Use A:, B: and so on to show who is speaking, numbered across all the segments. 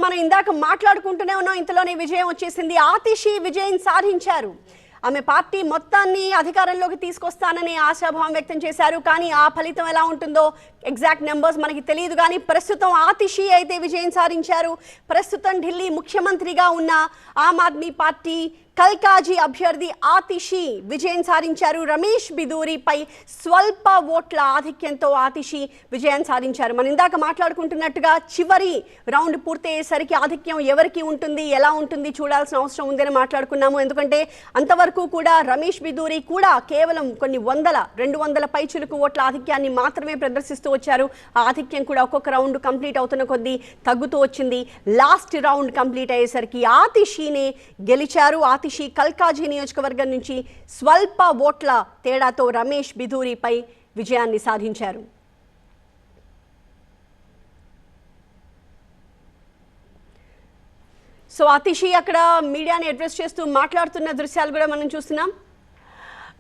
A: మనం ఇందాక మాట్లాడుకుంటూనే ఉన్నాం, ఇంతలోనే విజయం వచ్చేసింది. ఆతిషి విజయం సాధించారు. ఆమె పార్టీ మొత్తాన్ని అధికారంలోకి తీసుకొస్తానని ఆశాభావం వ్యక్తం చేశారు. కానీ ఆ ఫలితం ఎలా ఉంటుందో ఎగ్జాక్ట్ నెంబర్స్ మనకి తెలియదు. కానీ ప్రస్తుతం ఆతిషి అయితే విజయం సాధించారు. ప్రస్తుతం ఢిల్లీ ముఖ్యమంత్రిగా ఉన్న ఆమ్ ఆద్మీ పార్టీ కల్కాజీ అభ్యర్థి ఆతిషి విజయం సాధించారు. రమేష్ బిదూరిపై స్వల్ప ఓట్ల ఆధిక్యంతో ఆతిషి విజయం సాధించారు. మనం ఇందాక మాట్లాడుకుంటున్నట్టుగా చివరి రౌండ్ పూర్తయ్యేసరికి ఆధిక్యం ఎవరికి ఉంటుంది, ఎలా ఉంటుంది చూడాల్సిన అవసరం ఉందని మాట్లాడుకున్నాము. ఎందుకంటే అంతవరకు కూడా రమేష్ బిదూరి కూడా కేవలం కొన్ని 200 పైచులకు ఓట్ల ఆధిక్యాన్ని మాత్రమే ప్రదర్శిస్తూ వచ్చారు. ఆ ఆధిక్యం కూడా ఒక్కొక్క రౌండ్ కంప్లీట్ అవుతున్న కొద్దీ తగ్గుతూ వచ్చింది. లాస్ట్ రౌండ్ కంప్లీట్ అయ్యేసరికి ఆతిషినే గెలిచారు. ఆతిషి కల్కాజీ నియోజకవర్గం నుంచి స్వల్ప ఓట్ల తేడాతో రమేష్ బిదూరిపై విజయాన్ని సాధించారు. సో ఆతిషి అక్కడ మీడియాని అడ్రస్ చేస్తూ మాట్లాడుతున్న దృశ్యాలు కూడా మనం చూస్తున్నాం.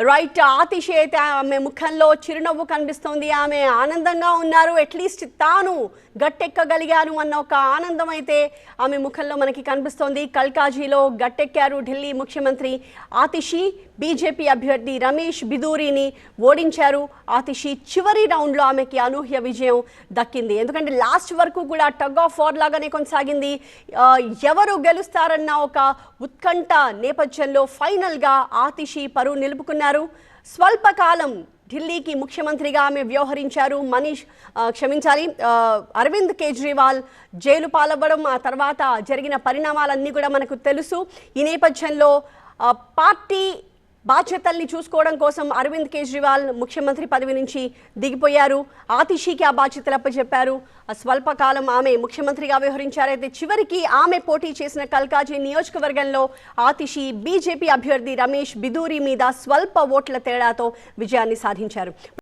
A: రైట్, ఆతిషి అయితే ఆమె ముఖంలో చిరునవ్వు కనిపిస్తోంది. ఆమె ఆనందంగా ఉన్నారు. అట్లీస్ట్ తాను గట్టెక్కగలిగాను అన్న ఒక ఆనందం అయితే ఆమె ముఖంలో మనకి కనిపిస్తోంది. కల్కాజీలో గట్టెక్కారు ఢిల్లీ ముఖ్యమంత్రి ఆతిషి. బీజేపీ అభ్యర్థి రమేష్ బిదూరిని ఓడించారు. ఆతిషి చివరి రౌండ్లో ఆమెకి అనూహ్య విజయం దక్కింది. ఎందుకంటే లాస్ట్ వరకు కూడా టగ్ ఆఫ్ వార్ లాగానే కొనసాగింది. ఎవరు గెలుస్తారన్న ఒక ఉత్కంఠ నేపథ్యంలో ఫైనల్గా ఆతిషి పరువు నిలుపుకున్నారు. స్వల్పకాలం ఢిల్లీకి ముఖ్యమంత్రిగా ఆమె వ్యవహరించారు. అరవింద్ కేజ్రీవాల్ జైలు పాలవ్వడం, ఆ తర్వాత జరిగిన పరిణామాలన్నీ కూడా మనకు తెలుసు. ఈ నేపథ్యంలో పార్టీ బాధ్యతల్ని చూసుకోవడం కోసం అరవింద్ కేజ్రీవాల్ ముఖ్యమంత్రి పదవి నుంచి దిగిపోయారు. ఆతిషికి ఆ బాధ్యతలు అప్పచెప్పారు. స్వల్పకాలం ఆమె ముఖ్యమంత్రిగా వ్యవహరించారైతే చివరికి ఆమె పోటీ చేసిన కల్కాజీ నియోజకవర్గంలో ఆతిషి బీజేపీ అభ్యర్థి రమేష్ బిదూరి మీద స్వల్ప ఓట్ల తేడాతో విజయాన్ని సాధించారు.